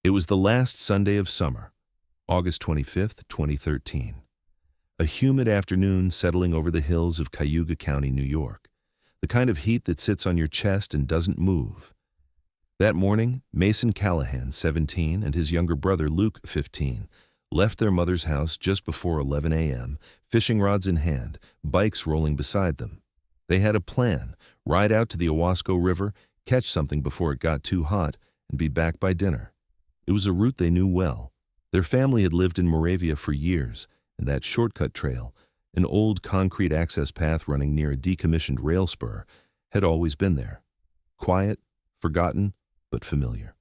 It was the last Sunday of summer, August 25th, 2013. A humid afternoon settling over the hills of Cayuga County, New York. The kind of heat that sits on your chest and doesn't move. That morning, Mason Callahan, 17, and his younger brother Luke, 15, left their mother's house just before 11 a.m., fishing rods in hand, bikes rolling beside them. They had a plan: ride out to the Owasco River, catch something before it got too hot, and be back by dinner. It was a route they knew well. Their family had lived in Moravia for years, and that shortcut trail, an old concrete access path running near a decommissioned rail spur, had always been there. Quiet, forgotten, but familiar.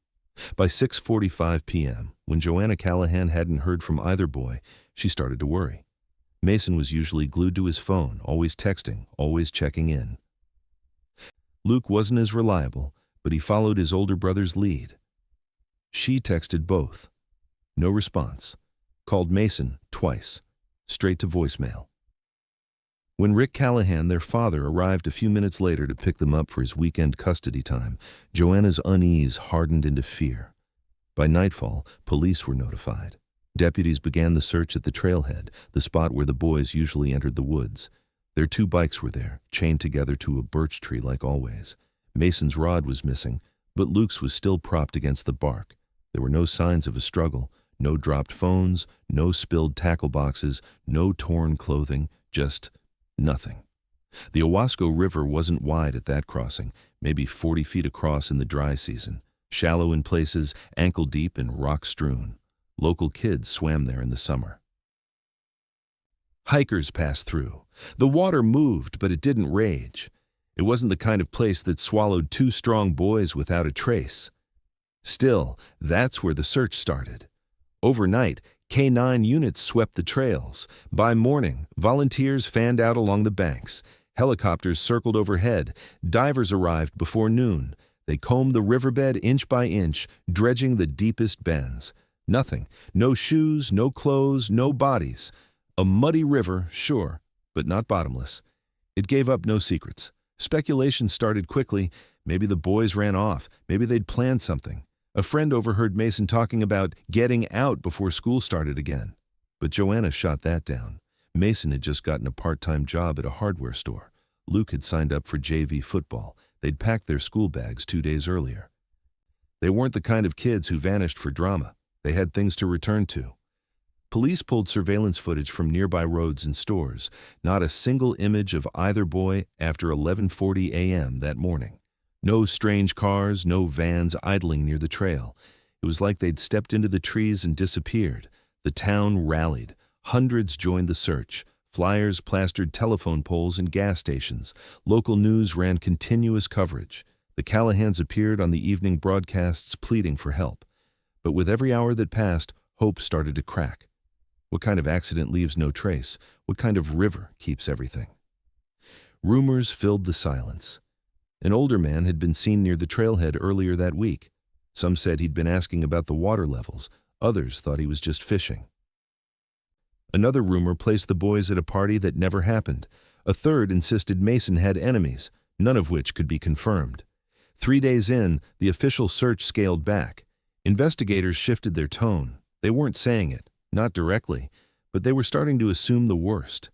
By 6:45 p.m., when Joanna Callahan hadn't heard from either boy, she started to worry. Mason was usually glued to his phone, always texting, always checking in. Luke wasn't as reliable, but he followed his older brother's lead. She texted both. No response. Called Mason twice, straight to voicemail. When Rick Callahan, their father, arrived a few minutes later to pick them up for his weekend custody time, Joanna's unease hardened into fear. By nightfall, police were notified. Deputies began the search at the trailhead, the spot where the boys usually entered the woods. Their two bikes were there, chained together to a birch tree like always. Mason's rod was missing, but Luke's was still propped against the bark. There were no signs of a struggle, no dropped phones, no spilled tackle boxes, no torn clothing, just nothing. The Owasco River wasn't wide at that crossing, maybe 40 feet across in the dry season, shallow in places, ankle deep and rock-strewn. Local kids swam there in the summer. Hikers passed through. The water moved, but it didn't rage. It wasn't the kind of place that swallowed two strong boys without a trace. Still, that's where the search started. Overnight, K-9 units swept the trails. By morning, volunteers fanned out along the banks. Helicopters circled overhead. Divers arrived before noon. They combed the riverbed inch by inch, dredging the deepest bends. Nothing. No shoes, no clothes, no bodies. A muddy river, sure, but not bottomless. It gave up no secrets. Speculation started quickly. Maybe the boys ran off. Maybe they'd planned something. A friend overheard Mason talking about getting out before school started again. But Joanna shot that down. Mason had just gotten a part-time job at a hardware store. Luke had signed up for JV football. They'd packed their school bags 2 days earlier. They weren't the kind of kids who vanished for drama. They had things to return to. Police pulled surveillance footage from nearby roads and stores. Not a single image of either boy after 11:40 a.m. that morning. No strange cars, no vans idling near the trail. It was like they'd stepped into the trees and disappeared. The town rallied. Hundreds joined the search. Flyers plastered telephone poles and gas stations. Local news ran continuous coverage. The Callahans appeared on the evening broadcasts pleading for help. But with every hour that passed, hope started to crack. What kind of accident leaves no trace? What kind of river keeps everything? Rumors filled the silence. An older man had been seen near the trailhead earlier that week. Some said he'd been asking about the water levels. Others thought he was just fishing. Another rumor placed the boys at a party that never happened. A third insisted Mason had enemies, none of which could be confirmed. 3 days in, the official search scaled back. Investigators shifted their tone. They weren't saying it, not directly, but they were starting to assume the worst.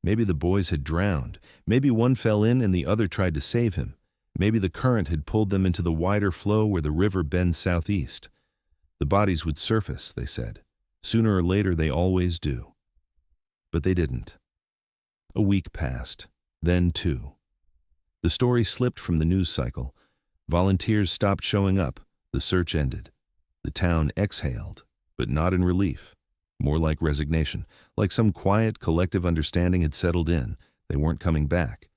Maybe the boys had drowned. Maybe one fell in and the other tried to save him. Maybe the current had pulled them into the wider flow where the river bends southeast. The bodies would surface, they said. Sooner or later, they always do. But they didn't. A week passed, then 2. The story slipped from the news cycle. Volunteers stopped showing up. The search ended. The town exhaled, but not in relief. More like resignation, like some quiet, collective understanding had settled in. They weren't coming back.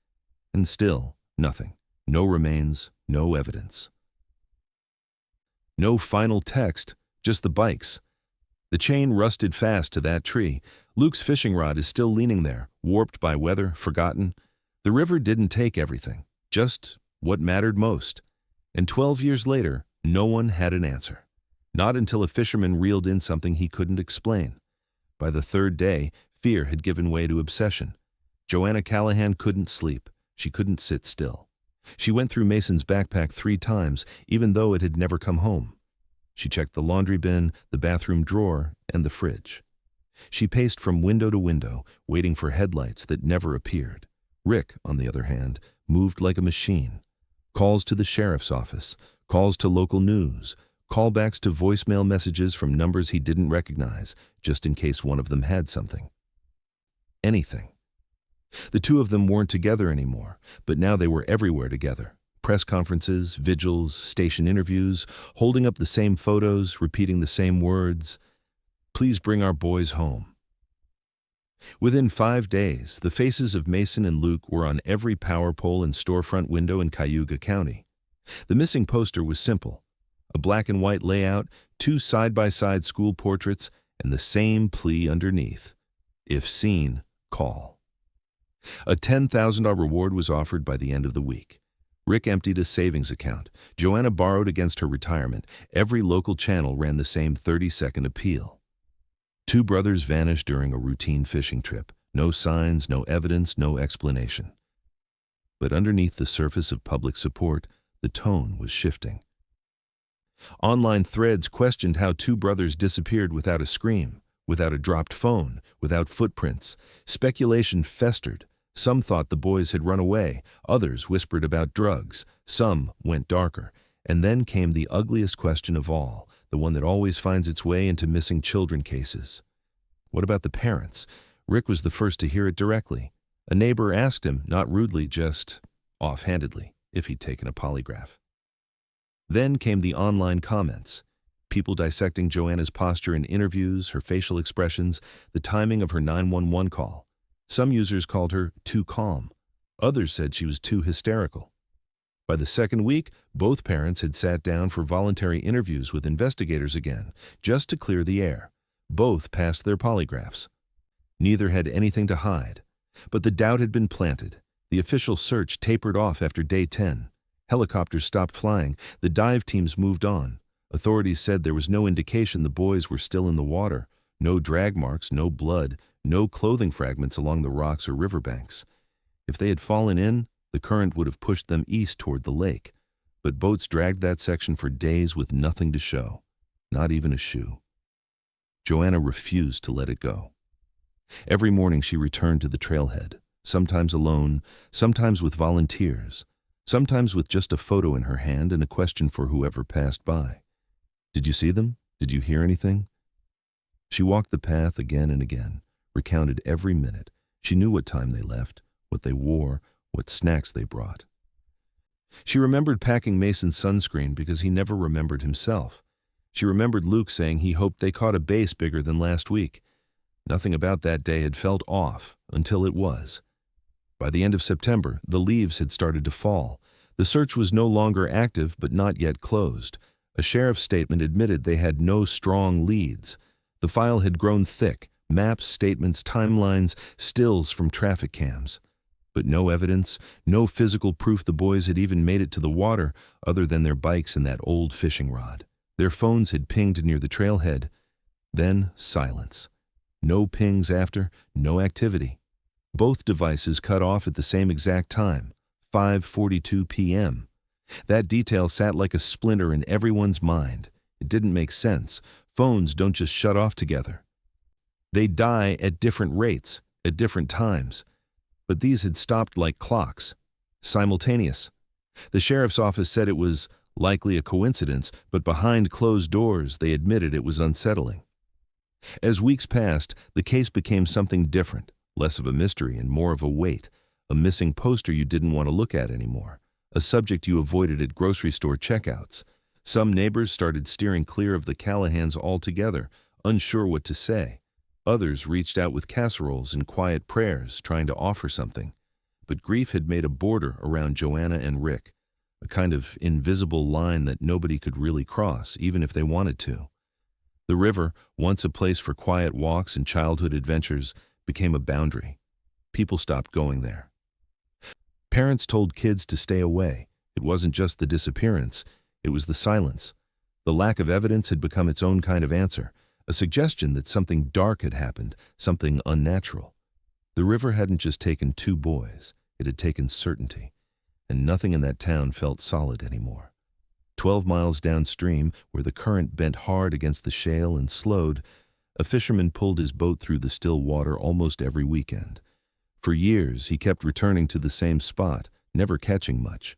And still, nothing. No remains, no evidence. No final text, just the bikes. The chain rusted fast to that tree. Luke's fishing rod is still leaning there, warped by weather, forgotten. The river didn't take everything, just what mattered most. And 12 years later, no one had an answer. Not until a fisherman reeled in something he couldn't explain. By the 3rd day, fear had given way to obsession. Joanna Callahan couldn't sleep. She couldn't sit still. She went through Mason's backpack 3 times, even though it had never come home. She checked the laundry bin, the bathroom drawer, and the fridge. She paced from window to window, waiting for headlights that never appeared. Rick, on the other hand, moved like a machine. Calls to the sheriff's office, calls to local news, callbacks to voicemail messages from numbers he didn't recognize, just in case one of them had something. Anything. The two of them weren't together anymore, but now they were everywhere together. Press conferences, vigils, station interviews, holding up the same photos, repeating the same words. Please bring our boys home. Within 5 days, the faces of Mason and Luke were on every power pole and storefront window in Cayuga County. The missing poster was simple. A black and white layout, 2 side-by-side school portraits, and the same plea underneath. If seen, call. A $10,000 reward was offered by the end of the week. Rick emptied a savings account. Joanna borrowed against her retirement. Every local channel ran the same 30-second appeal. 2 brothers vanished during a routine fishing trip. No signs, no evidence, no explanation. But underneath the surface of public support, the tone was shifting. Online threads questioned how 2 brothers disappeared without a scream, without a dropped phone, without footprints. Speculation festered. Some thought the boys had run away, others whispered about drugs, some went darker. And then came the ugliest question of all, the one that always finds its way into missing children cases. What about the parents? Rick was the first to hear it directly. A neighbor asked him, not rudely, just offhandedly, if he'd taken a polygraph. Then came the online comments. People dissecting Joanna's posture in interviews, her facial expressions, the timing of her 911 call. Some users called her too calm. Others said she was too hysterical. By the second week, both parents had sat down for voluntary interviews with investigators again, just to clear the air. Both passed their polygraphs. Neither had anything to hide. But the doubt had been planted. The official search tapered off after day 10. Helicopters stopped flying. The dive teams moved on. Authorities said there was no indication the boys were still in the water. No drag marks, no blood, no clothing fragments along the rocks or riverbanks. If they had fallen in, the current would have pushed them east toward the lake. But boats dragged that section for days with nothing to show, not even a shoe. Joanna refused to let it go. Every morning she returned to the trailhead, sometimes alone, sometimes with volunteers, sometimes with just a photo in her hand and a question for whoever passed by. Did you see them? Did you hear anything? She walked the path again and again, recounted every minute. She knew what time they left, what they wore, what snacks they brought. She remembered packing Mason's sunscreen because he never remembered himself. She remembered Luke saying he hoped they caught a bass bigger than last week. Nothing about that day had felt off until it was. By the end of September, the leaves had started to fall. The search was no longer active but not yet closed. A sheriff's statement admitted they had no strong leads. The file had grown thick, maps, statements, timelines, stills from traffic cams. But no evidence, no physical proof the boys had even made it to the water other than their bikes and that old fishing rod. Their phones had pinged near the trailhead. Then silence. No pings after, no activity. Both devices cut off at the same exact time, 5:42 p.m. That detail sat like a splinter in everyone's mind. It didn't make sense. Phones don't just shut off together. They die at different rates, at different times. But these had stopped like clocks. Simultaneous. The sheriff's office said it was likely a coincidence, but behind closed doors they admitted it was unsettling. As weeks passed, the case became something different, less of a mystery and more of a weight, a missing poster you didn't want to look at anymore, a subject you avoided at grocery store checkouts. Some neighbors started steering clear of the Callahans altogether, unsure what to say. Others reached out with casseroles and quiet prayers, trying to offer something. But grief had made a border around Joanna and Rick, a kind of invisible line that nobody could really cross, even if they wanted to. The river, once a place for quiet walks and childhood adventures, became a boundary. People stopped going there. Parents told kids to stay away. It wasn't just the disappearance, it was the silence. The lack of evidence had become its own kind of answer, a suggestion that something dark had happened, something unnatural. The river hadn't just taken 2 boys, it had taken certainty, and nothing in that town felt solid anymore. 12 miles downstream, where the current bent hard against the shale and slowed, a fisherman pulled his boat through the still water almost every weekend. For years, he kept returning to the same spot, never catching much,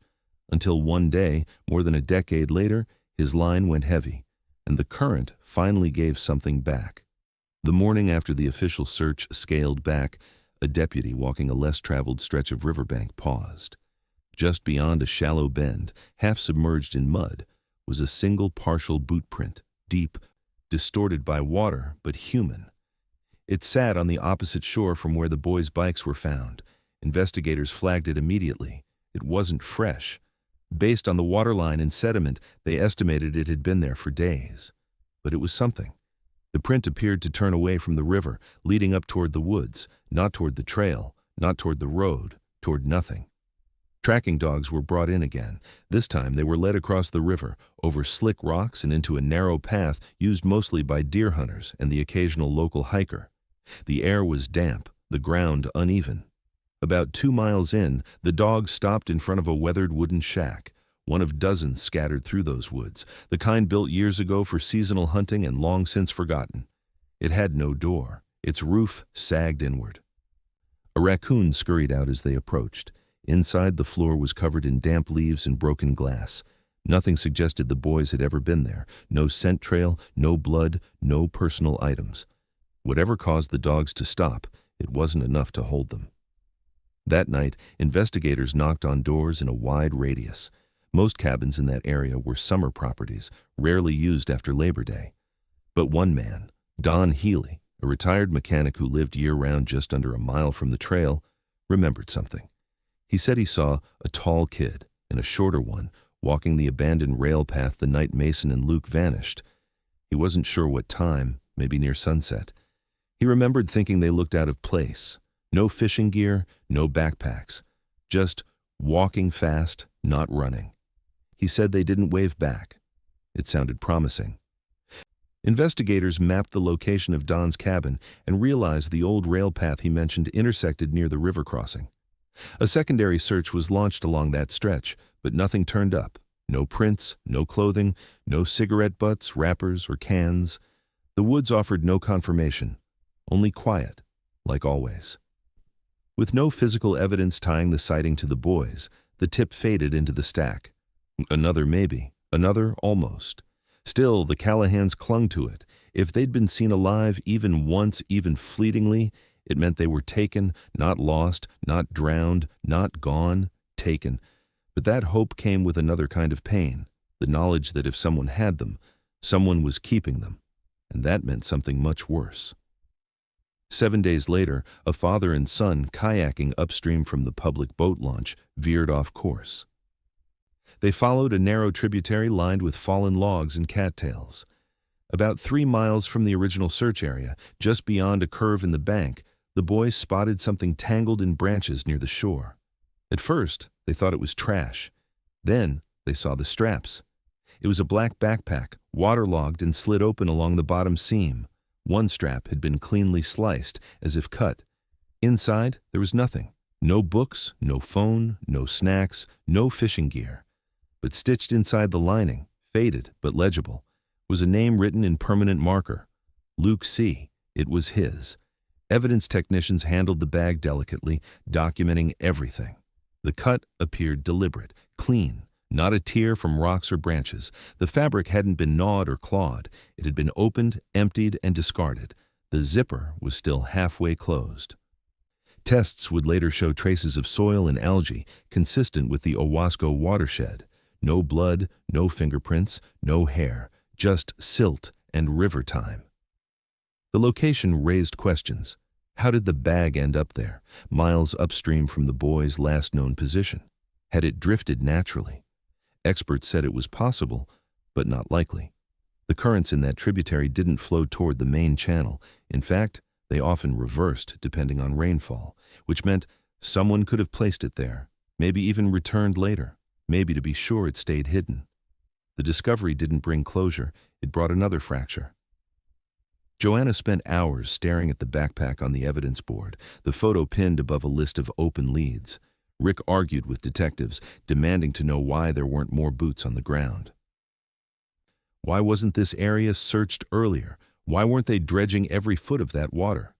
until one day, more than a decade later, his line went heavy, and the current finally gave something back. The morning after the official search scaled back, a deputy walking a less traveled stretch of riverbank paused. Just beyond a shallow bend, half submerged in mud, was a single partial boot print, deep, distorted by water, but human. It sat on the opposite shore from where the boys' bikes were found. Investigators flagged it immediately. It wasn't fresh. Based on the waterline and sediment, they estimated it had been there for days. But it was something. The print appeared to turn away from the river, leading up toward the woods, not toward the trail, not toward the road, toward nothing. Tracking dogs were brought in again. This time they were led across the river, over slick rocks and into a narrow path used mostly by deer hunters and the occasional local hiker. The air was damp, the ground uneven. About 2 miles in, the dogs stopped in front of a weathered wooden shack, one of dozens scattered through those woods, the kind built years ago for seasonal hunting and long since forgotten. It had no door. Its roof sagged inward. A raccoon scurried out as they approached. Inside, the floor was covered in damp leaves and broken glass. Nothing suggested the boys had ever been there. No scent trail, no blood, no personal items. Whatever caused the dogs to stop, it wasn't enough to hold them. That night, investigators knocked on doors in a wide radius. Most cabins in that area were summer properties, rarely used after Labor Day. But one man, Don Healy, a retired mechanic who lived year-round just under a mile from the trail, remembered something. He said he saw a tall kid and a shorter one walking the abandoned rail path the night Mason and Luke vanished. He wasn't sure what time, maybe near sunset. He remembered thinking they looked out of place. No fishing gear, no backpacks. Just walking fast, not running. He said they didn't wave back. It sounded promising. Investigators mapped the location of Don's cabin and realized the old rail path he mentioned intersected near the river crossing. A secondary search was launched along that stretch, but nothing turned up. No prints, no clothing, no cigarette butts, wrappers, or cans. The woods offered no confirmation, only quiet, like always. With no physical evidence tying the sighting to the boys, the tip faded into the stack. Another maybe, another almost. Still, the Callahans clung to it. If they'd been seen alive even once, even fleetingly, it meant they were taken, not lost, not drowned, not gone, taken. But that hope came with another kind of pain, the knowledge that if someone had them, someone was keeping them, and that meant something much worse. 7 days later, a father and son kayaking upstream from the public boat launch veered off course. They followed a narrow tributary lined with fallen logs and cattails. About 3 miles from the original search area, just beyond a curve in the bank, the boys spotted something tangled in branches near the shore. At first, they thought it was trash. Then, they saw the straps. It was a black backpack, waterlogged and slid open along the bottom seam. One strap had been cleanly sliced, as if cut. Inside, there was nothing. No books, no phone, no snacks, no fishing gear. But stitched inside the lining, faded but legible, was a name written in permanent marker. Luke C. It was his. Evidence technicians handled the bag delicately, documenting everything. The cut appeared deliberate, clean, not a tear from rocks or branches. The fabric hadn't been gnawed or clawed. It had been opened, emptied, and discarded. The zipper was still halfway closed. Tests would later show traces of soil and algae consistent with the Owasco watershed. No blood, no fingerprints, no hair, just silt and river time. The location raised questions. How did the bag end up there, miles upstream from the boys' last known position? Had it drifted naturally? Experts said it was possible, but not likely. The currents in that tributary didn't flow toward the main channel. In fact, they often reversed depending on rainfall, which meant someone could have placed it there, maybe even returned later, maybe to be sure it stayed hidden. The discovery didn't bring closure, it brought another fracture. Joanna spent hours staring at the backpack on the evidence board, the photo pinned above a list of open leads. Rick argued with detectives, demanding to know why there weren't more boots on the ground. Why wasn't this area searched earlier? Why weren't they dredging every foot of that water?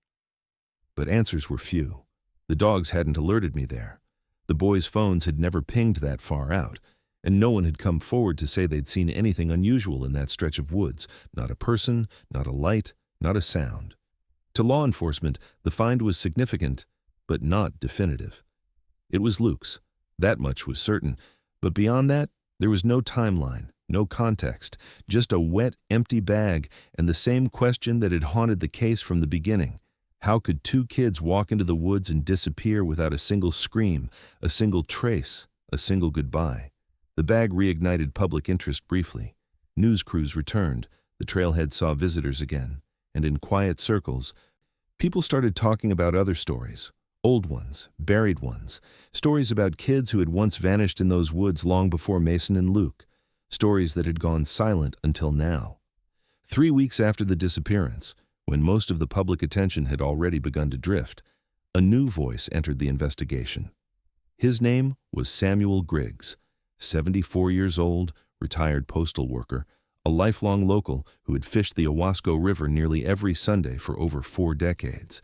But answers were few. The dogs hadn't alerted me there. The boys' phones had never pinged that far out, and no one had come forward to say they'd seen anything unusual in that stretch of woods. Not a person, not a light, not a sound. To law enforcement, the find was significant, but not definitive. It was Luke's. That much was certain. But beyond that, there was no timeline, no context, just a wet, empty bag and the same question that had haunted the case from the beginning. How could two kids walk into the woods and disappear without a single scream, a single trace, a single goodbye? The bag reignited public interest briefly. News crews returned. The trailhead saw visitors again. And in quiet circles, people started talking about other stories. Old ones, buried ones, stories about kids who had once vanished in those woods long before Mason and Luke, stories that had gone silent until now. 3 weeks after the disappearance, when most of the public attention had already begun to drift, a new voice entered the investigation. His name was Samuel Griggs, 74 years old, retired postal worker, a lifelong local who had fished the Owasco River nearly every Sunday for over 4 decades.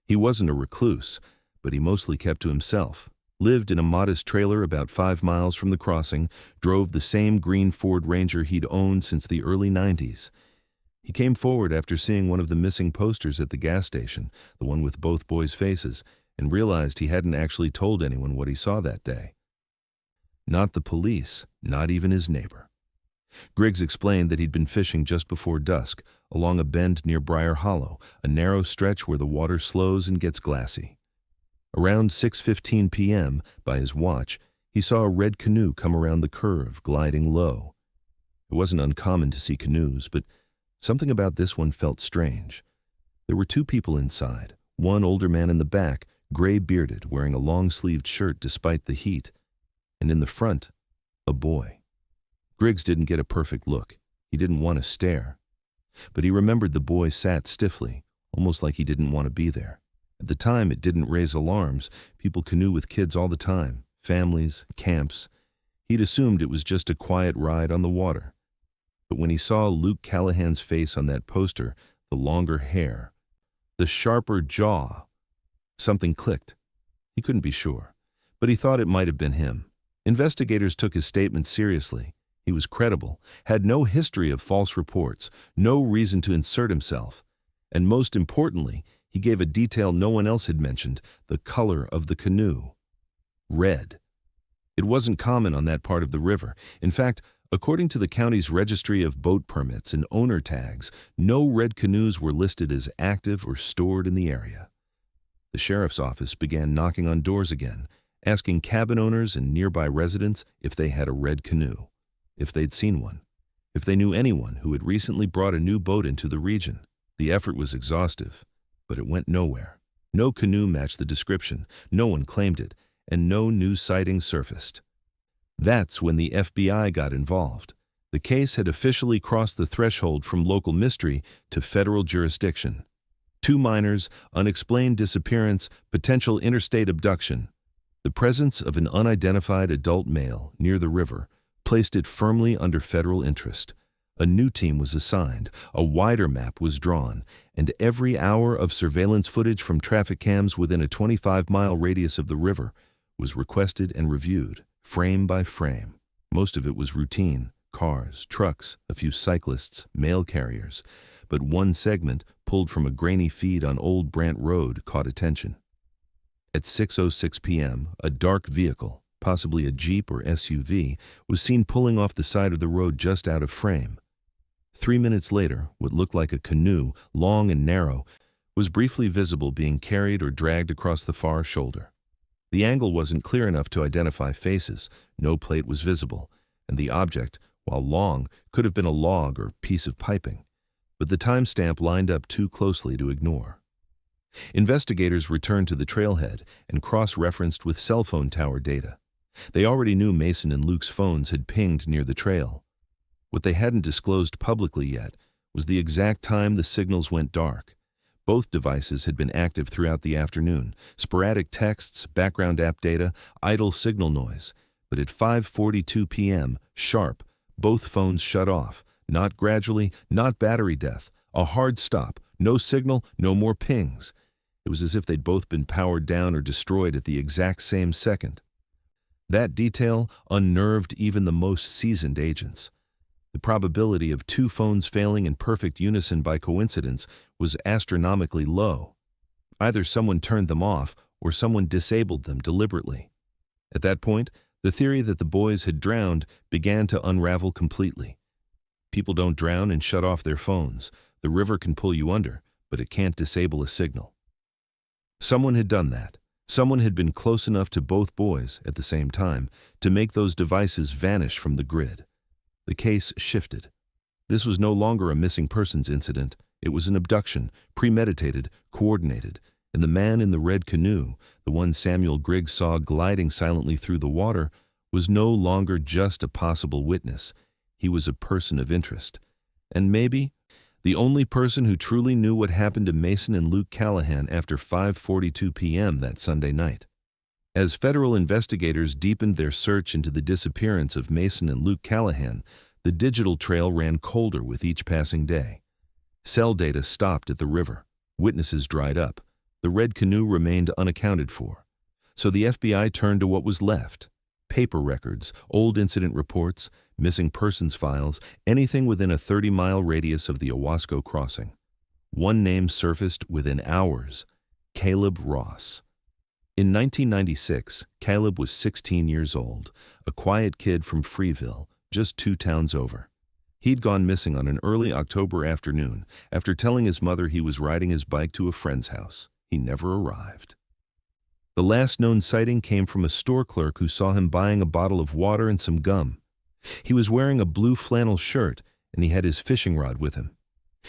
He wasn't a recluse, but he mostly kept to himself, lived in a modest trailer about 5 miles from the crossing, drove the same green Ford Ranger he'd owned since the early 90s. He came forward after seeing one of the missing posters at the gas station, the one with both boys' faces, and realized he hadn't actually told anyone what he saw that day. Not the police, not even his neighbor. Griggs explained that he'd been fishing just before dusk, along a bend near Briar Hollow, a narrow stretch where the water slows and gets glassy. Around 6:15 p.m., by his watch, he saw a red canoe come around the curve, gliding low. It wasn't uncommon to see canoes, but something about this one felt strange. There were 2 people inside, one older man in the back, gray-bearded, wearing a long-sleeved shirt despite the heat, and in the front, a boy. Griggs didn't get a perfect look. He didn't want to stare. But he remembered the boy sat stiffly, almost like he didn't want to be there. At the time, it didn't raise alarms. People canoe with kids all the time, families, camps. He'd assumed it was just a quiet ride on the water. But when he saw Luke Callahan's face on that poster, the longer hair, the sharper jaw, something clicked. He couldn't be sure, but he thought it might have been him. Investigators took his statement seriously. He was credible, had no history of false reports, no reason to insert himself, and most importantly, he gave a detail no one else had mentioned, the color of the canoe. Red. It wasn't common on that part of the river. In fact, according to the county's registry of boat permits and owner tags, no red canoes were listed as active or stored in the area. The sheriff's office began knocking on doors again, asking cabin owners and nearby residents if they had a red canoe, if they'd seen one, if they knew anyone who had recently brought a new boat into the region. The effort was exhaustive, but it went nowhere. No canoe matched the description, no one claimed it, and no new sightings surfaced. That's when the FBI got involved. The case had officially crossed the threshold from local mystery to federal jurisdiction. 2 minors, unexplained disappearance, potential interstate abduction. The presence of an unidentified adult male near the river placed it firmly under federal interest. A new team was assigned, a wider map was drawn, and every hour of surveillance footage from traffic cams within a 25-mile radius of the river was requested and reviewed, frame by frame. Most of it was routine: cars, trucks, a few cyclists, mail carriers. But one segment, pulled from a grainy feed on Old Brant Road, caught attention. At 6:06 p.m., a dark vehicle, possibly a Jeep or SUV, was seen pulling off the side of the road just out of frame. 3 minutes later, what looked like a canoe, long and narrow, was briefly visible being carried or dragged across the far shoulder. The angle wasn't clear enough to identify faces, no plate was visible, and the object, while long, could have been a log or piece of piping, but the timestamp lined up too closely to ignore. Investigators returned to the trailhead and cross-referenced with cell phone tower data. They already knew Mason and Luke's phones had pinged near the trail. What they hadn't disclosed publicly yet was the exact time the signals went dark. Both devices had been active throughout the afternoon, sporadic texts, background app data, idle signal noise. But at 5:42 p.m., sharp, both phones shut off, Not gradually, not battery death. A hard stop. No signal, no more pings. It was as if they'd both been powered down or destroyed at the exact same second. That detail unnerved even the most seasoned agents. The probability of two phones failing in perfect unison by coincidence was astronomically low. Either someone turned them off or someone disabled them deliberately. At that point, the theory that the boys had drowned began to unravel completely. People don't drown and shut off their phones. The river can pull you under, but it can't disable a signal. Someone had done that. Someone had been close enough to both boys at the same time to make those devices vanish from the grid. The case shifted. This was no longer a missing persons incident. It was an abduction, premeditated, coordinated, and the man in the red canoe, the one Samuel Griggs saw gliding silently through the water, was no longer just a possible witness. He was a person of interest. And maybe the only person who truly knew what happened to Mason and Luke Callahan after 5:42 p.m. that Sunday night. As federal investigators deepened their search into the disappearance of Mason and Luke Callahan, the digital trail ran colder with each passing day. Cell data stopped at the river. Witnesses dried up. The red canoe remained unaccounted for. So the FBI turned to what was left: paper records, old incident reports, missing persons files, anything within a 30-mile radius of the Owasco crossing. One name surfaced within hours: Caleb Ross. In 1996, Caleb was 16 years old, a quiet kid from Freeville, just 2 towns over. He'd gone missing on an early October afternoon after telling his mother he was riding his bike to a friend's house. He never arrived. The last known sighting came from a store clerk who saw him buying a bottle of water and some gum. He was wearing a blue flannel shirt, and he had his fishing rod with him.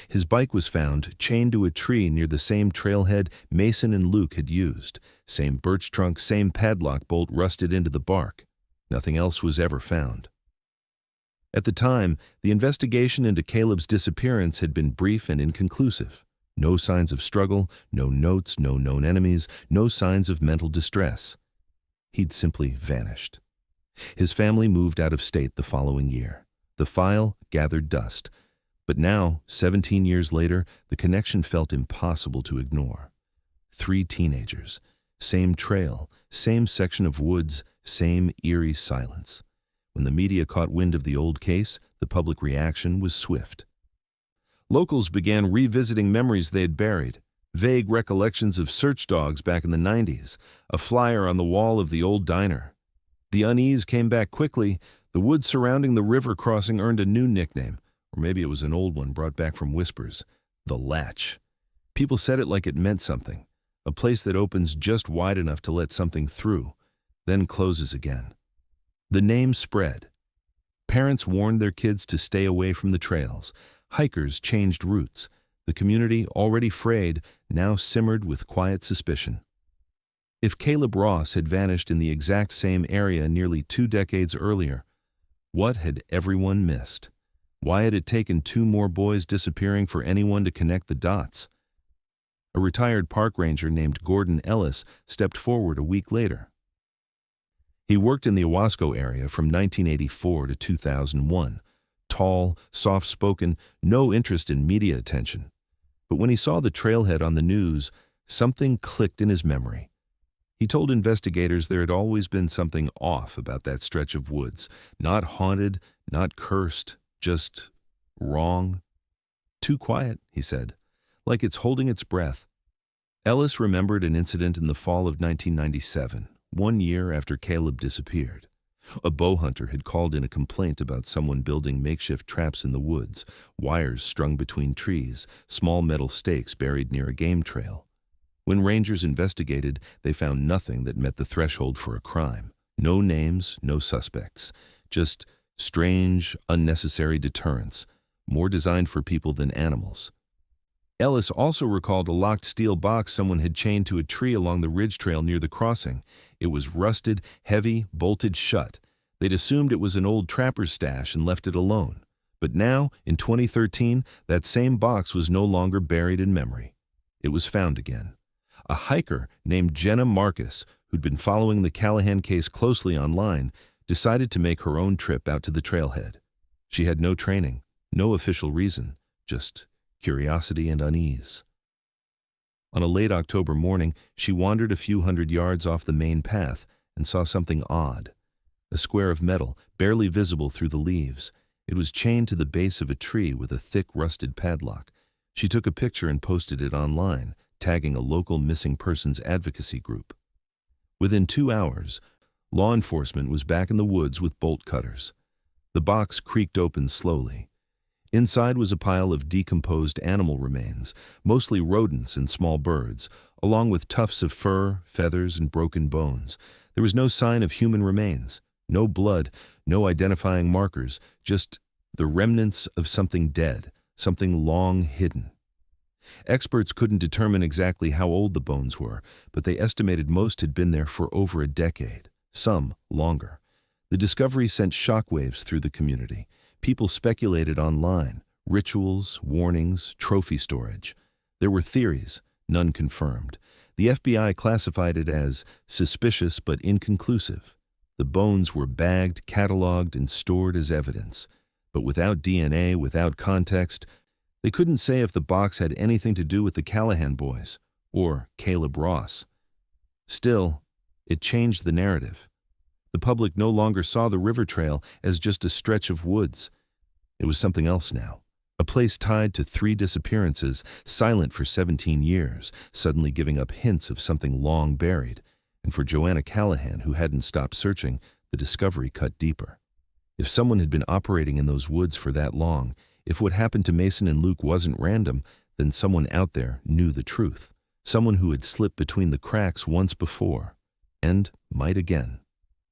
His bike was found chained to a tree near the same trailhead Mason and Luke had used. Same birch trunk, same padlock bolt rusted into the bark. Nothing else was ever found. At the time, the investigation into Caleb's disappearance had been brief and inconclusive. No signs of struggle, no notes, no known enemies, no signs of mental distress. He'd simply vanished. His family moved out of state the following year. The file gathered dust. But now, 17 years later, the connection felt impossible to ignore. 3 teenagers, same trail, same section of woods, same eerie silence. When the media caught wind of the old case, the public reaction was swift. Locals began revisiting memories they had buried, vague recollections of search dogs back in the 90s, a flyer on the wall of the old diner. The unease came back quickly. The woods surrounding the river crossing earned a new nickname, or maybe it was an old one brought back from whispers: the Latch. People said it like it meant something, a place that opens just wide enough to let something through, then closes again. The name spread. Parents warned their kids to stay away from the trails. Hikers changed routes. The community, already frayed, now simmered with quiet suspicion. If Caleb Ross had vanished in the exact same area nearly 2 decades earlier, what had everyone missed? Why had it taken 2 more boys disappearing for anyone to connect the dots? A retired park ranger named Gordon Ellis stepped forward a week later. He worked in the Owasco area from 1984 to 2001. Tall, soft-spoken, no interest in media attention. But when he saw the trailhead on the news, something clicked in his memory. He told investigators there had always been something off about that stretch of woods. Not haunted, not cursed, just wrong. Too quiet, he said, like it's holding its breath. Ellis remembered an incident in the fall of 1997, 1 year after Caleb disappeared. A bow hunter had called in a complaint about someone building makeshift traps in the woods, wires strung between trees, small metal stakes buried near a game trail. When rangers investigated, they found nothing that met the threshold for a crime. No names, no suspects. Just strange, unnecessary deterrents, more designed for people than animals. Ellis also recalled a locked steel box someone had chained to a tree along the ridge trail near the crossing. It was rusted, heavy, bolted shut. They'd assumed it was an old trapper's stash and left it alone. But now, in 2013, that same box was no longer buried in memory. It was found again. A hiker named Jenna Marcus, who'd been following the Callahan case closely online, decided to make her own trip out to the trailhead. She had no training, No official reason, just curiosity and unease. On a late October morning, she wandered a few hundred yards off the main path and saw something odd. A square of metal, barely visible through the leaves. It was chained to the base of a tree with a thick, rusted padlock. She took a picture and posted it online, tagging a local missing persons advocacy group. Within 2 hours, law enforcement was back in the woods with bolt cutters. The box creaked open slowly. Inside was a pile of decomposed animal remains, mostly rodents and small birds, along with tufts of fur, feathers, and broken bones. There was no sign of human remains, no blood, no identifying markers, just the remnants of something dead, something long hidden. Experts couldn't determine exactly how old the bones were, but they estimated most had been there for over a decade, some longer. The discovery sent shockwaves through the community. People speculated online, rituals, warnings, trophy storage. There were theories, none confirmed. The FBI classified it as suspicious but inconclusive. The bones were bagged, cataloged, and stored as evidence. But without DNA, without context, they couldn't say if the box had anything to do with the Callahan boys or Caleb Ross. Still, it changed the narrative. The public no longer saw the river trail as just a stretch of woods. It was something else now. A place tied to 3 disappearances, silent for 17 years, suddenly giving up hints of something long buried. And for Joanna Callahan, who hadn't stopped searching, the discovery cut deeper. If someone had been operating in those woods for that long, if what happened to Mason and Luke wasn't random, then someone out there knew the truth. Someone who had slipped between the cracks once before, and might again.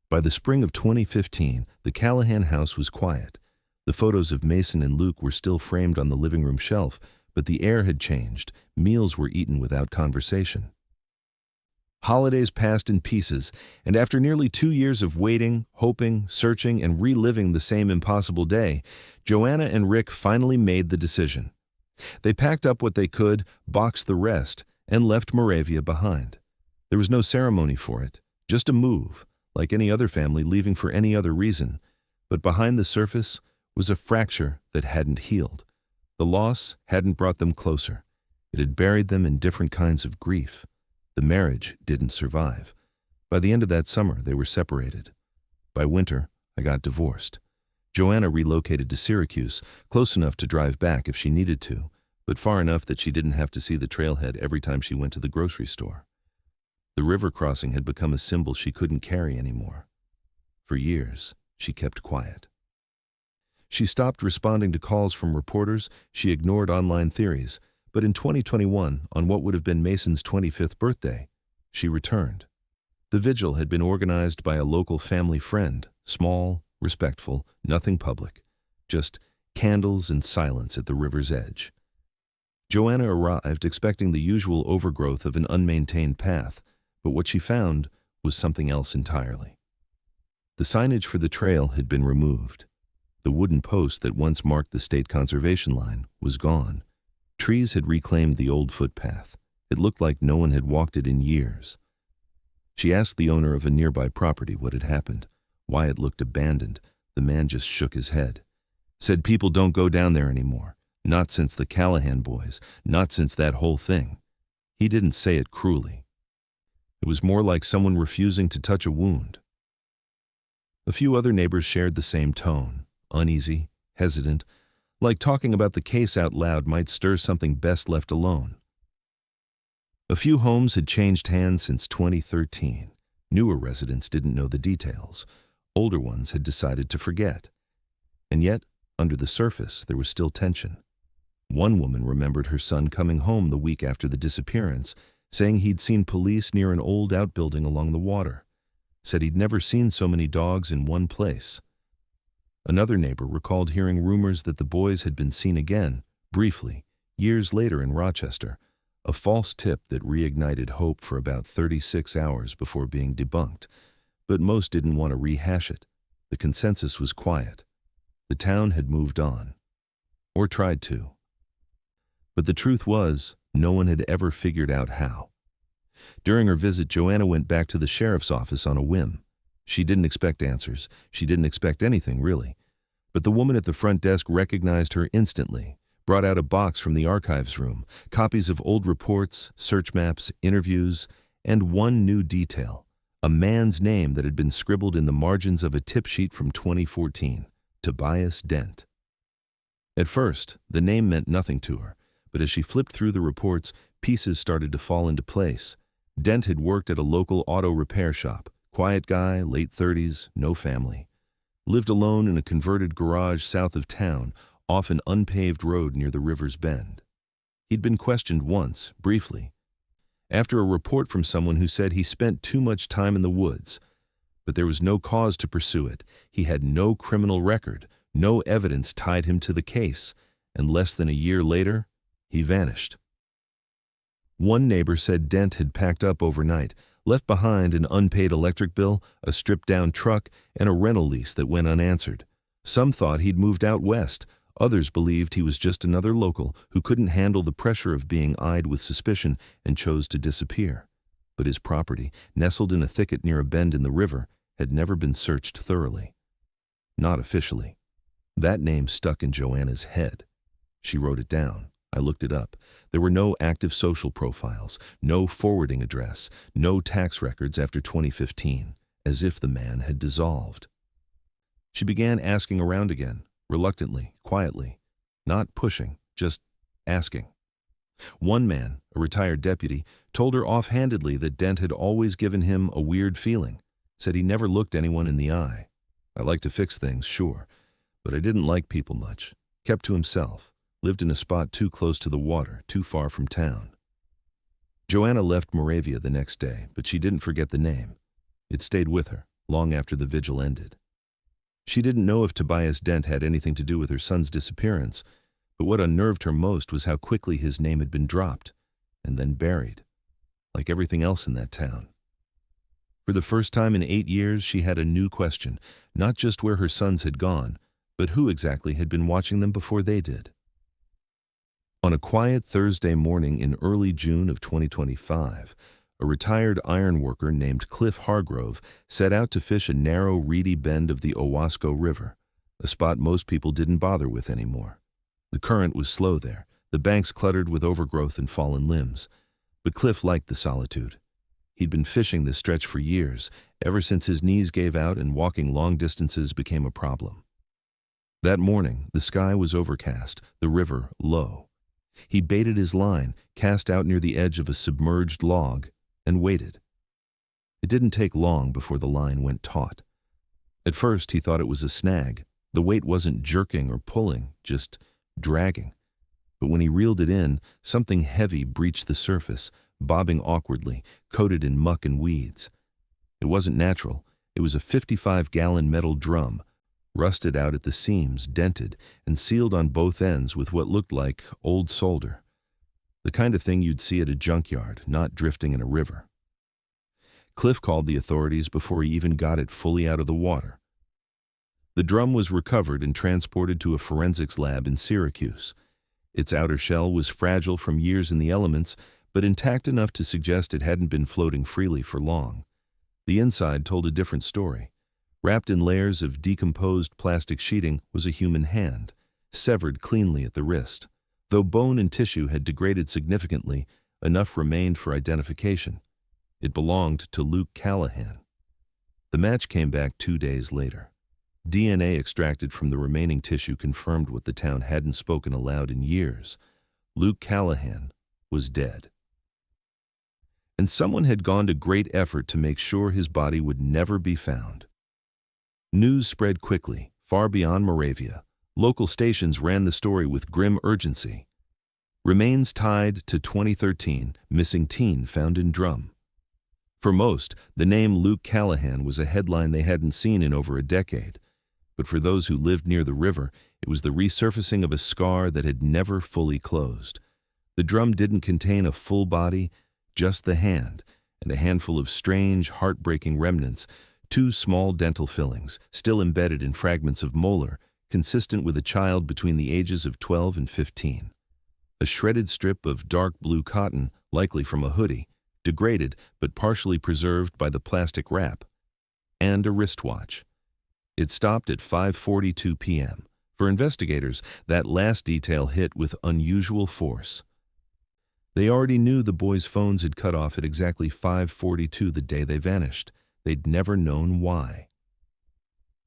By the spring of 2015, the Callahan house was quiet. The photos of Mason and Luke were still framed on the living room shelf, but the air had changed. Meals were eaten without conversation. Holidays passed in pieces, and after nearly 2 years of waiting, hoping, searching, and reliving the same impossible day, Joanna and Rick finally made the decision. They packed up what they could, boxed the rest, and left Moravia behind. There was no ceremony for it, just a move, like any other family leaving for any other reason. But behind the surface was a fracture that hadn't healed. The loss hadn't brought them closer. It had buried them in different kinds of grief. The marriage didn't survive. By the end of that summer, they were separated. By winter, I got divorced. Joanna relocated to Syracuse, close enough to drive back if she needed to, but far enough that she didn't have to see the trailhead every time she went to the grocery store. The river crossing had become a symbol she couldn't carry anymore. For years, she kept quiet. She stopped responding to calls from reporters, she ignored online theories, but in 2021, on what would have been Mason's 25th birthday, she returned. The vigil had been organized by a local family friend, small, respectful, nothing public, just candles and silence at the river's edge. Joanna arrived expecting the usual overgrowth of an unmaintained path, but what she found was something else entirely. The signage for the trail had been removed. The wooden post that once marked the state conservation line was gone. Trees had reclaimed the old footpath. It looked like no one had walked it in years. She asked the owner of a nearby property what had happened, why it looked abandoned. The man just shook his head. Said people don't go down there anymore. Not since the Callahan boys, not since that whole thing. He didn't say it cruelly. It was more like someone refusing to touch a wound. A few other neighbors shared the same tone, uneasy, hesitant, like talking about the case out loud might stir something best left alone. A few homes had changed hands since 2013. Newer residents didn't know the details. Older ones had decided to forget. And yet, under the surface, there was still tension. One woman remembered her son coming home the week after the disappearance, saying he'd seen police near an old outbuilding along the water. Said he'd never seen so many dogs in one place. Another neighbor recalled hearing rumors that the boys had been seen again, briefly, years later in Rochester, a false tip that reignited hope for about 36 hours before being debunked. But most didn't want to rehash it. The consensus was quiet. The town had moved on. Or tried to. But the truth was, no one had ever figured out how. During her visit, Joanna went back to the sheriff's office on a whim. She didn't expect answers. She didn't expect anything, really. But the woman at the front desk recognized her instantly, brought out a box from the archives room, copies of old reports, search maps, interviews, and one new detail, a man's name that had been scribbled in the margins of a tip sheet from 2014, Tobias Dent. At first, the name meant nothing to her, but as she flipped through the reports, pieces started to fall into place. Dent had worked at a local auto repair shop. Quiet guy, late 30s, no family. Lived alone in a converted garage south of town, off an unpaved road near the river's bend. He'd been questioned once, briefly, after a report from someone who said he spent too much time in the woods. But there was no cause to pursue it. He had no criminal record, no evidence tied him to the case, and less than a year later, he vanished. One neighbor said Dent had packed up overnight, left behind an unpaid electric bill, a stripped-down truck, and a rental lease that went unanswered. Some thought he'd moved out west. Others believed he was just another local who couldn't handle the pressure of being eyed with suspicion and chose to disappear. But his property, nestled in a thicket near a bend in the river, had never been searched thoroughly. Not officially. That name stuck in Joanna's head. She wrote it down. I looked it up. There were no active social profiles, no forwarding address, no tax records after 2015, as if the man had dissolved. She began asking around again, reluctantly, quietly, not pushing, just asking. One man, a retired deputy, told her offhandedly that Dent had always given him a weird feeling, said he never looked anyone in the eye. I like to fix things, sure, but I didn't like people much. Kept to himself. Lived in a spot too close to the water, too far from town. Joanna left Moravia the next day, but she didn't forget the name. It stayed with her, long after the vigil ended. She didn't know if Tobias Dent had anything to do with her son's disappearance, but what unnerved her most was how quickly his name had been dropped, and then buried, like everything else in that town. For the first time in 8 years, she had a new question, not just where her sons had gone, but who exactly had been watching them before they did. On a quiet Thursday morning in early June of 2025, a retired iron worker named Cliff Hargrove set out to fish a narrow, reedy bend of the Owasco River, a spot most people didn't bother with anymore. The current was slow there, the banks cluttered with overgrowth and fallen limbs. But Cliff liked the solitude. He'd been fishing this stretch for years, ever since his knees gave out and walking long distances became a problem. That morning, the sky was overcast, the river low. He baited his line, cast out near the edge of a submerged log, and waited. It didn't take long before the line went taut. At first, he thought it was a snag. The weight wasn't jerking or pulling, just dragging. But when he reeled it in, something heavy breached the surface, bobbing awkwardly, coated in muck and weeds. It wasn't natural. It was a 55-gallon metal drum, rusted out at the seams, dented, and sealed on both ends with what looked like old solder. The kind of thing you'd see at a junkyard, not drifting in a river. Cliff called the authorities before he even got it fully out of the water. The drum was recovered and transported to a forensics lab in Syracuse. Its outer shell was fragile from years in the elements, but intact enough to suggest it hadn't been floating freely for long. The inside told a different story. Wrapped in layers of decomposed plastic sheeting was a human hand, severed cleanly at the wrist. Though bone and tissue had degraded significantly, enough remained for identification. It belonged to Luke Callahan. The match came back 2 days later. DNA extracted from the remaining tissue confirmed what the town hadn't spoken aloud in years. Luke Callahan was dead. And someone had gone to great effort to make sure his body would never be found. News spread quickly, far beyond Moravia. Local stations ran the story with grim urgency. Remains tied to 2013 missing teen found in drum. For most, the name Luke Callahan was a headline they hadn't seen in over a decade. But for those who lived near the river, it was the resurfacing of a scar that had never fully closed. The drum didn't contain a full body, just the hand, and a handful of strange, heartbreaking remnants, 2 small dental fillings, still embedded in fragments of molar, consistent with a child between the ages of 12 and 15. A shredded strip of dark blue cotton, likely from a hoodie, degraded but partially preserved by the plastic wrap, and a wristwatch. It stopped at 5:42 p.m., For investigators, that last detail hit with unusual force. They already knew the boys' phones had cut off at exactly 5:42 the day they vanished. They'd never known why.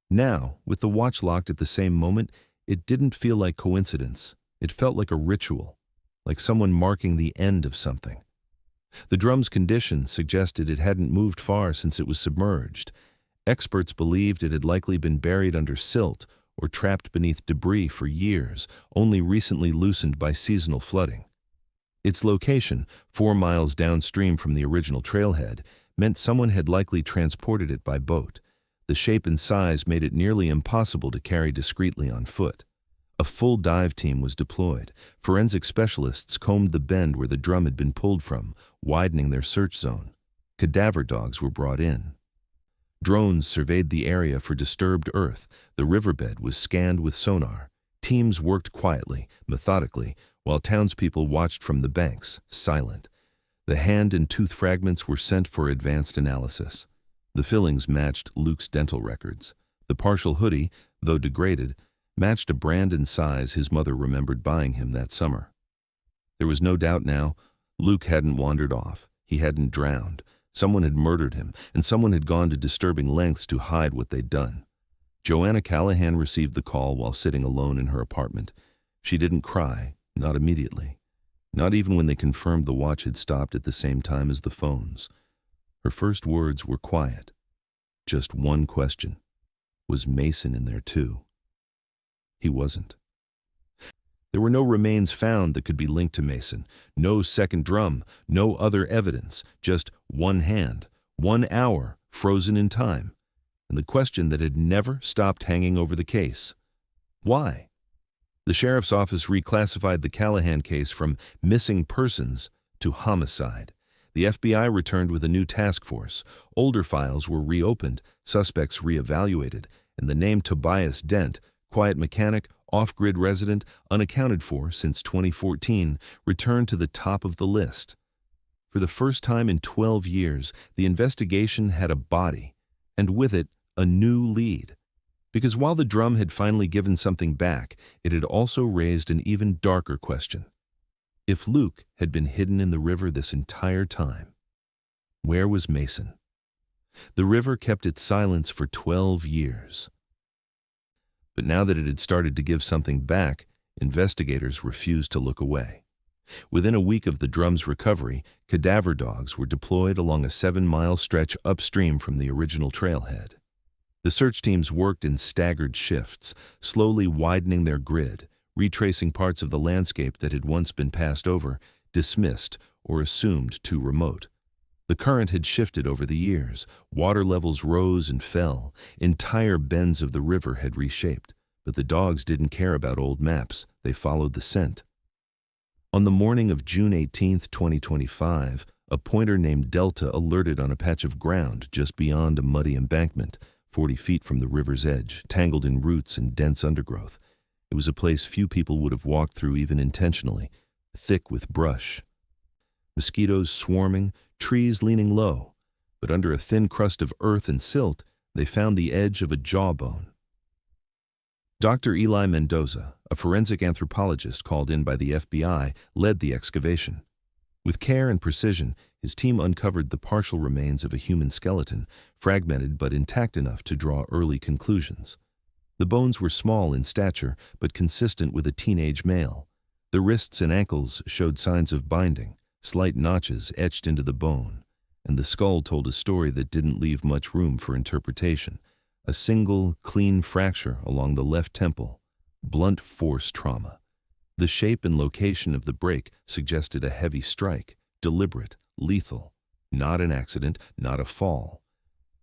Now, with the watch locked at the same moment, it didn't feel like coincidence. It felt like a ritual, like someone marking the end of something. The drum's condition suggested it hadn't moved far since it was submerged. Experts believed it had likely been buried under silt or trapped beneath debris for years, only recently loosened by seasonal flooding. Its location, 4 miles downstream from the original trailhead, meant someone had likely transported it by boat. The shape and size made it nearly impossible to carry discreetly on foot. A full dive team was deployed. Forensic specialists combed the bend where the drum had been pulled from, widening their search zone. Cadaver dogs were brought in. Drones surveyed the area for disturbed earth. The riverbed was scanned with sonar. Teams worked quietly, methodically, while townspeople watched from the banks, silent. The hand and tooth fragments were sent for advanced analysis. The fillings matched Luke's dental records. The partial hoodie, though degraded, matched a brand and size his mother remembered buying him that summer. There was no doubt now, Luke hadn't wandered off. He hadn't drowned. Someone had murdered him, and someone had gone to disturbing lengths to hide what they'd done. Joanna Callahan received the call while sitting alone in her apartment. She didn't cry, not immediately. Not even when they confirmed the watch had stopped at the same time as the phones. Her first words were quiet. Just one question. Was Mason in there too? He wasn't. There were no remains found that could be linked to Mason, no second drum, no other evidence, just one hand, 1 hour, frozen in time, and the question that had never stopped hanging over the case. Why? The sheriff's office reclassified the Callahan case from missing persons to homicide. The FBI returned with a new task force. Older files were reopened, suspects reevaluated, and the name Tobias Dent, quiet mechanic, off-grid resident, unaccounted for since 2014, returned to the top of the list. For the first time in 12 years, the investigation had a body, and with it, a new lead. Because while the drum had finally given something back, it had also raised an even darker question. If Luke had been hidden in the river this entire time, where was Mason? The river kept its silence for 12 years. But now that it had started to give something back, investigators refused to look away. Within a week of the drum's recovery, cadaver dogs were deployed along a 7-mile stretch upstream from the original trailhead. The search teams worked in staggered shifts, slowly widening their grid, retracing parts of the landscape that had once been passed over, dismissed, or assumed too remote. The current had shifted over the years. Water levels rose and fell. Entire bends of the river had reshaped. But the dogs didn't care about old maps. They followed the scent. On the morning of June 18, 2025, a pointer named Delta alerted on a patch of ground just beyond a muddy embankment, 40 feet from the river's edge, tangled in roots and dense undergrowth. It was a place few people would have walked through even intentionally, thick with brush. Mosquitoes swarming, trees leaning low, but under a thin crust of earth and silt, they found the edge of a jawbone. Dr. Eli Mendoza, a forensic anthropologist called in by the FBI, led the excavation. With care and precision, his team uncovered the partial remains of a human skeleton, fragmented but intact enough to draw early conclusions. The bones were small in stature, but consistent with a teenage male. The wrists and ankles showed signs of binding, slight notches etched into the bone, and the skull told a story that didn't leave much room for interpretation. A single, clean fracture along the left temple, blunt force trauma. The shape and location of the break suggested a heavy strike, deliberate, lethal, not an accident, not a fall.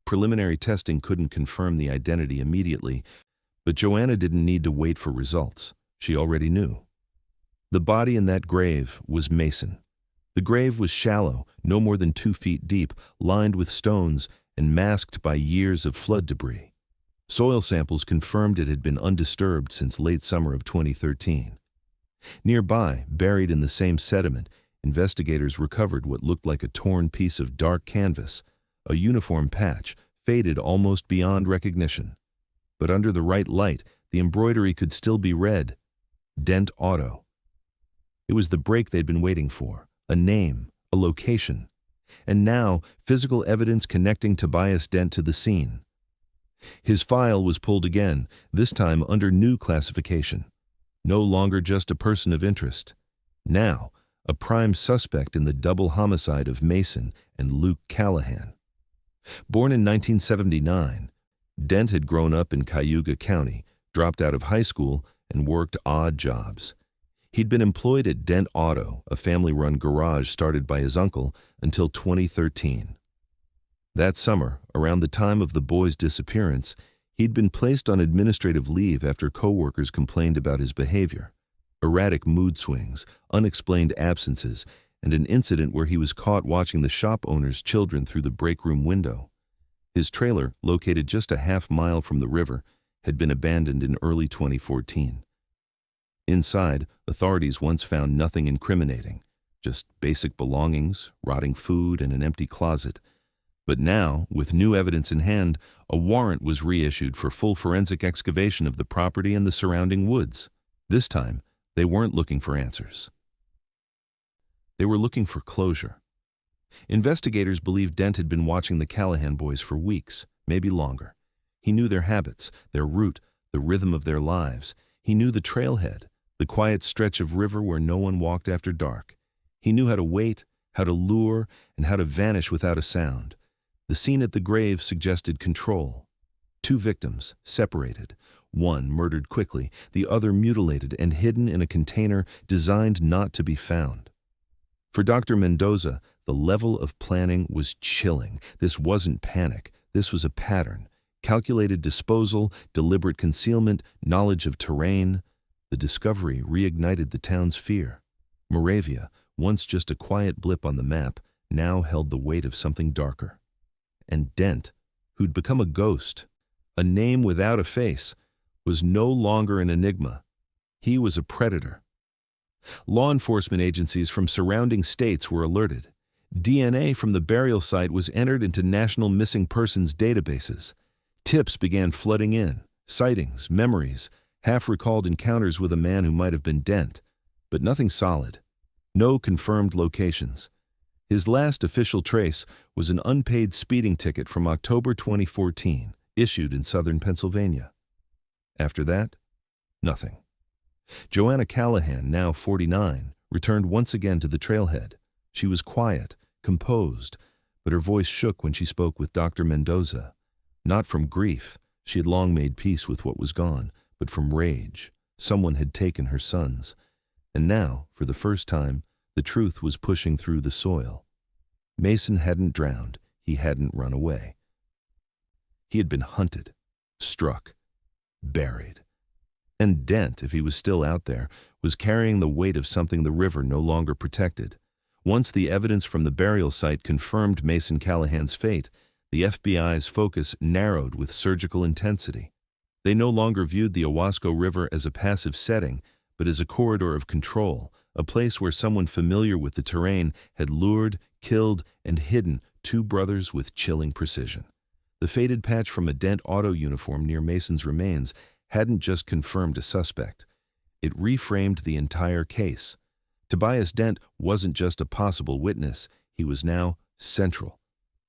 Preliminary testing couldn't confirm the identity immediately, but Joanna didn't need to wait for results. She already knew. The body in that grave was Mason. The grave was shallow, no more than 2 feet deep, lined with stones and masked by years of flood debris. Soil samples confirmed it had been undisturbed since late summer of 2013. Nearby, buried in the same sediment, investigators recovered what looked like a torn piece of dark canvas, a uniform patch, faded almost beyond recognition. But under the right light, The embroidery could still be read. Dent Auto. It was the break they'd been waiting for, a name, a location, and now physical evidence connecting Tobias Dent to the scene. His file was pulled again, this time under new classification. No longer just a person of interest. Now, a prime suspect in the double homicide of Mason and Luke Callahan. Born in 1979, Dent had grown up in Cayuga County, dropped out of high school, and worked odd jobs. He'd been employed at Dent Auto, a family-run garage started by his uncle, until 2013. That summer, around the time of the boy's disappearance, he'd been placed on administrative leave after coworkers complained about his behavior. Erratic mood swings, unexplained absences, and an incident where he was caught watching the shop owner's children through the break room window. His trailer, located just a half-mile from the river, had been abandoned in early 2014. Inside, authorities once found nothing incriminating, just basic belongings, rotting food, and an empty closet. But now, with new evidence in hand, a warrant was reissued for full forensic excavation of the property and the surrounding woods. This time, they weren't looking for answers. They were looking for closure. Investigators believed Dent had been watching the Callahan boys for weeks, maybe longer. He knew their habits, their route, the rhythm of their lives. He knew the trailhead, the quiet stretch of river where no one walked after dark. He knew how to wait, how to lure, and how to vanish without a sound. The scene at the grave suggested control. 2 victims, separated. One murdered quickly, the other mutilated and hidden in a container designed not to be found. For Dr. Mendoza, the level of planning was chilling. This wasn't panic. This was a pattern. Calculated disposal, deliberate concealment, knowledge of terrain. The discovery reignited the town's fear. Moravia, once just a quiet blip on the map, now held the weight of something darker. And Dent, who'd become a ghost, a name without a face, was no longer an enigma. He was a predator. Law enforcement agencies from surrounding states were alerted. DNA from the burial site was entered into national missing persons databases. Tips began flooding in, sightings, memories, half-recalled encounters with a man who might have been Dent, but nothing solid. No confirmed locations. His last official trace was an unpaid speeding ticket from October 2014, issued in southern Pennsylvania. After that, nothing. Joanna Callahan, now 49, returned once again to the trailhead. She was quiet, composed, but her voice shook when she spoke with Dr. Mendoza. Not from grief, she had long made peace with what was gone, but from rage. Someone had taken her sons. And now, for the first time, the truth was pushing through the soil. Mason hadn't drowned. He hadn't run away. He had been hunted, struck, buried. And Dent, if he was still out there, was carrying the weight of something the river no longer protected. Once the evidence from the burial site confirmed Mason Callahan's fate, the FBI's focus narrowed with surgical intensity. They no longer viewed the Owasco River as a passive setting, but as a corridor of control, a place where someone familiar with the terrain had lured, killed, and hidden 2 brothers with chilling precision. The faded patch from a Dent Auto uniform near Mason's remains hadn't just confirmed a suspect. It reframed the entire case. Tobias Dent wasn't just a possible witness, he was now central.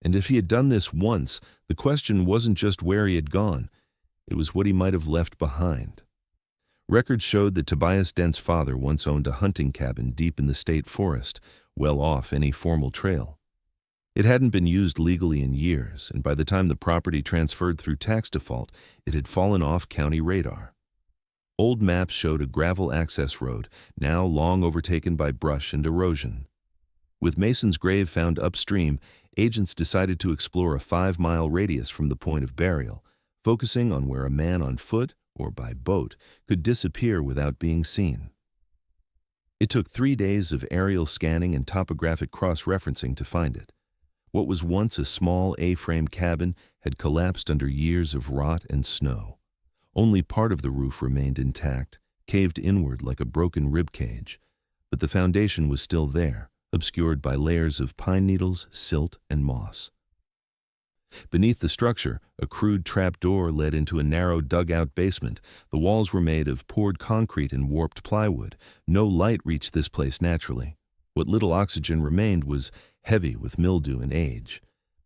And if he had done this once, the question wasn't just where he had gone, it was what he might have left behind. Records showed that Tobias Dent's father once owned a hunting cabin deep in the state forest, well off any formal trail. It hadn't been used legally in years, and by the time the property transferred through tax default, it had fallen off county radar. Old maps showed a gravel access road, now long overtaken by brush and erosion. With Mason's grave found upstream, agents decided to explore a 5-mile radius from the point of burial, focusing on where a man on foot or by boat could disappear without being seen. It took 3 days of aerial scanning and topographic cross-referencing to find it. What was once a small A-frame cabin had collapsed under years of rot and snow. Only part of the roof remained intact, caved inward like a broken rib cage, but the foundation was still there, obscured by layers of pine needles, silt, and moss. Beneath the structure, a crude trapdoor led into a narrow dugout basement. The walls were made of poured concrete and warped plywood. No light reached this place naturally. What little oxygen remained was heavy with mildew and age.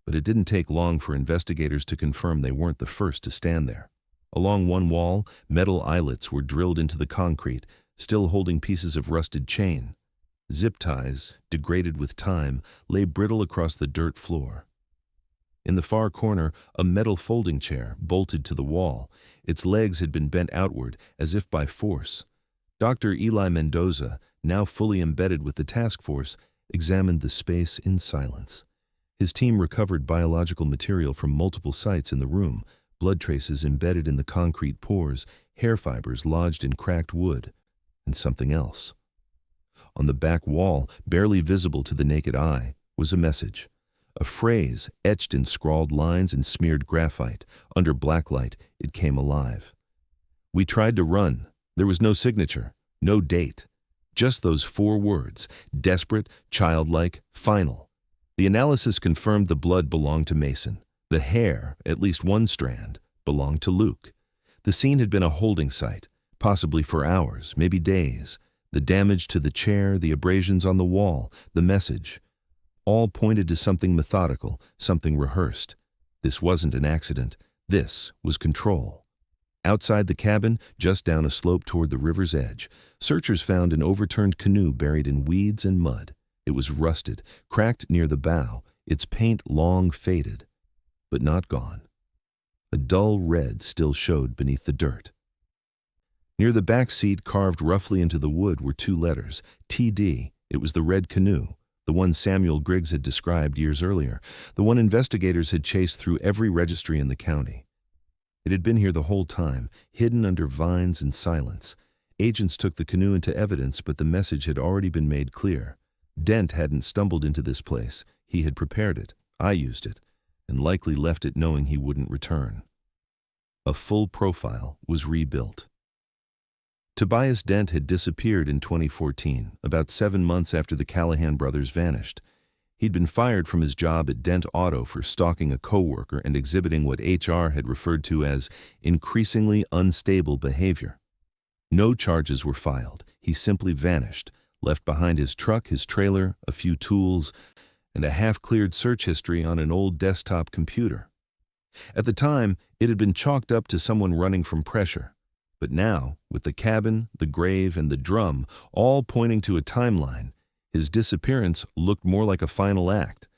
But it didn't take long for investigators to confirm they weren't the first to stand there. Along one wall, metal eyelets were drilled into the concrete, still holding pieces of rusted chain. Zip ties, degraded with time, lay brittle across the dirt floor. In the far corner, a metal folding chair bolted to the wall. Its legs had been bent outward, as if by force. Dr. Eli Mendoza, now fully embedded with the task force, examined the space in silence. His team recovered biological material from multiple sites in the room, blood traces embedded in the concrete pores, hair fibers lodged in cracked wood, and something else. On the back wall, barely visible to the naked eye, was a message. A phrase etched in scrawled lines and smeared graphite. Under blacklight, it came alive. "We tried to run. There was no signature, no date. Just those 4 words, desperate, childlike, final." The analysis confirmed the blood belonged to Mason. The hair, at least one strand, belonged to Luke. The scene had been a holding site, possibly for hours, maybe days. The damage to the chair, the abrasions on the wall, the message, all pointed to something methodical, something rehearsed. This wasn't an accident. This was control. Outside the cabin, just down a slope toward the river's edge, searchers found an overturned canoe buried in weeds and mud. It was rusted, cracked near the bow, its paint long faded, but not gone. A dull red still showed beneath the dirt. Near the back seat, carved roughly into the wood, were 2 letters, TD. It was the red canoe, the one Samuel Griggs had described years earlier, the one investigators had chased through every registry in the county. It had been here the whole time, hidden under vines and silence. Agents took the canoe into evidence, but the message had already been made clear. Dent hadn't stumbled into this place. He had prepared it. I used it, and likely left it knowing he wouldn't return. A full profile was rebuilt. Tobias Dent had disappeared in 2014, about 7 months after the Callahan brothers vanished. He'd been fired from his job at Dent Auto for stalking a coworker and exhibiting what HR had referred to as increasingly unstable behavior. No charges were filed. He simply vanished, left behind his truck, his trailer, a few tools, and a half-cleared search history on an old desktop computer. At the time, it had been chalked up to someone running from pressure. But now, with the cabin, the grave, and the drum all pointing to a timeline, his disappearance looked more like a final act.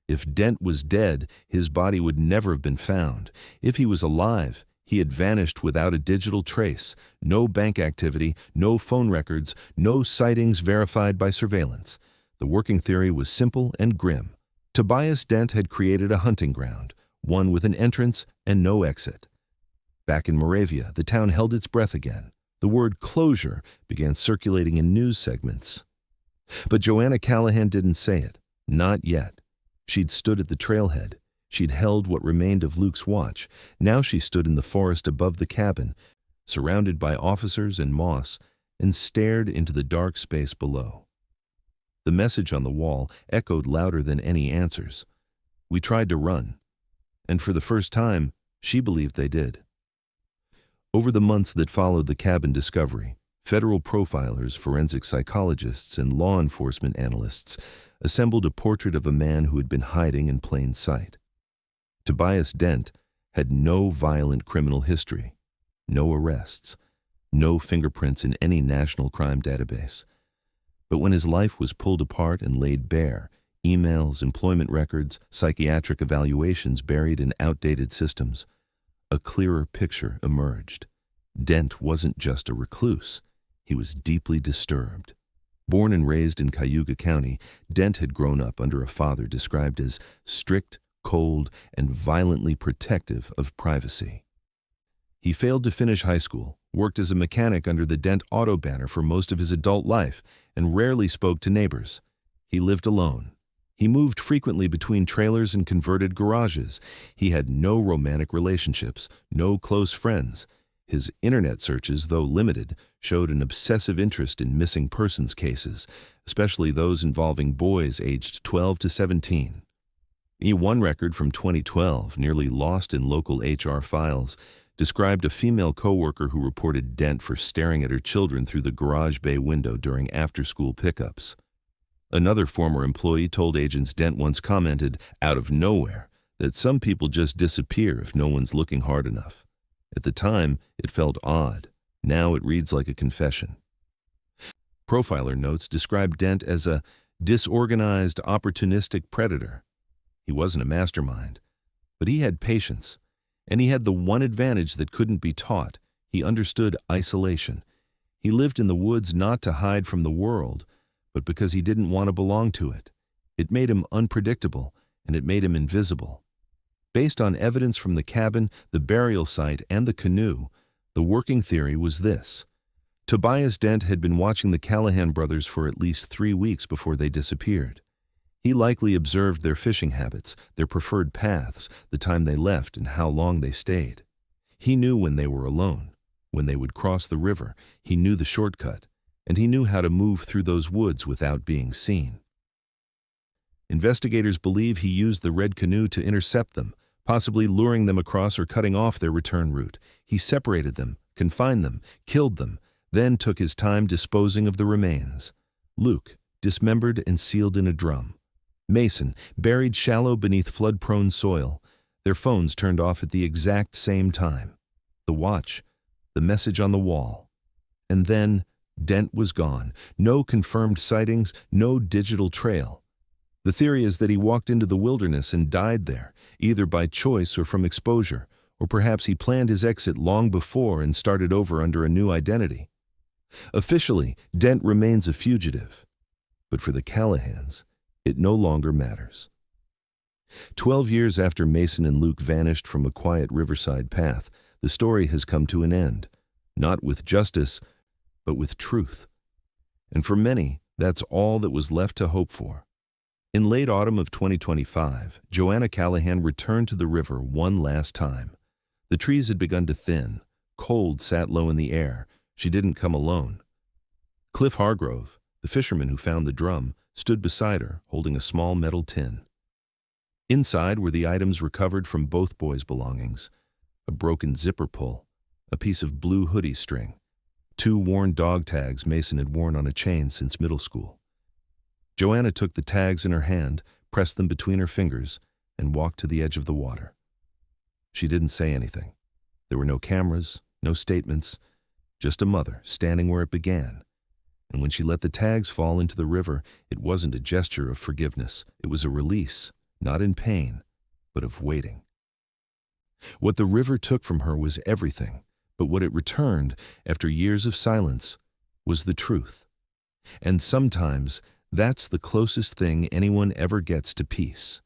If Dent was dead, his body would never have been found. If he was alive, he had vanished without a digital trace, no bank activity, no phone records, no sightings verified by surveillance. The working theory was simple and grim. Tobias Dent had created a hunting ground, one with an entrance and no exit. Back in Moravia, the town held its breath again. The word closure began circulating in news segments. But Joanna Callahan didn't say it. Not yet. She'd stood at the trailhead. She'd held what remained of Luke's watch. Now she stood in the forest above the cabin, surrounded by officers and moss, and stared into the dark space below. The message on the wall echoed louder than any answers. "We tried to run." And for the first time, she believed they did. Over the months that followed the cabin discovery, federal profilers, forensic psychologists, and law enforcement analysts assembled a portrait of a man who had been hiding in plain sight. Tobias Dent had no violent criminal history, no arrests, no fingerprints in any national crime database. But when his life was pulled apart and laid bare, emails, employment records, psychiatric evaluations buried in outdated systems, a clearer picture emerged. Dent wasn't just a recluse. He was deeply disturbed. Born and raised in Cayuga County, Dent had grown up under a father described as strict, cold, and violently protective of privacy. He failed to finish high school, worked as a mechanic under the Dent Auto banner for most of his adult life, and rarely spoke to neighbors. He lived alone. He moved frequently between trailers and converted garages. He had no romantic relationships, no close friends. His internet searches, though limited, showed an obsessive interest in missing persons cases, especially those involving boys aged 12 to 17. One record from 2012, nearly lost in local HR files, described a female coworker who reported Dent for staring at her children through the garage bay window during after-school pickups. Another former employee told agents Dent once commented, out of nowhere, that some people just disappear if no one's looking hard enough. At the time, it felt odd. Now it reads like a confession. Profiler notes describe Dent as a disorganized, opportunistic predator. He wasn't a mastermind, but he had patience, and he had the one advantage that couldn't be taught. He understood isolation. He lived in the woods not to hide from the world, but because he didn't want to belong to it. It made him unpredictable, and it made him invisible. Based on evidence from the cabin, the burial site, and the canoe, the working theory was this. Tobias Dent had been watching the Callahan brothers for at least 3 weeks before they disappeared. He likely observed their fishing habits, their preferred paths, the time they left, and how long they stayed. He knew when they were alone, when they would cross the river. He knew the shortcut, and he knew how to move through those woods without being seen. Investigators believe he used the red canoe to intercept them, possibly luring them across or cutting off their return route. He separated them, confined them, killed them, then took his time disposing of the remains. Luke, dismembered and sealed in a drum. Mason, buried shallow beneath flood-prone soil, their phones turned off at the exact same time. The watch, the message on the wall. And then Dent was gone. No confirmed sightings, no digital trail. The theory is that he walked into the wilderness and died there, either by choice or from exposure, or perhaps he planned his exit long before and started over under a new identity. Officially, Dent remains a fugitive. But for the Callahans, it no longer matters. 12 years after Mason and Luke vanished from a quiet riverside path, the story has come to an end, not with justice, but with truth. And for many, that's all that was left to hope for. In late autumn of 2025, Joanna Callahan returned to the river one last time. The trees had begun to thin. Cold sat low in the air. She didn't come alone. Cliff Hargrove, the fisherman who found the drum, stood beside her, holding a small metal tin. Inside were the items recovered from both boys' belongings: a broken zipper pull, a piece of blue hoodie string, 2 worn dog tags Mason had worn on a chain since middle school. Joanna took the tags in her hand, pressed them between her fingers, and walked to the edge of the water. She didn't say anything. There were no cameras, no statements, just a mother standing where it began. And when she let the tags fall into the river, it wasn't a gesture of forgiveness. It was a release, not in pain, but of waiting. What the river took from her was everything, but what it returned, after years of silence, was the truth. And sometimes, that's the closest thing anyone ever gets to peace.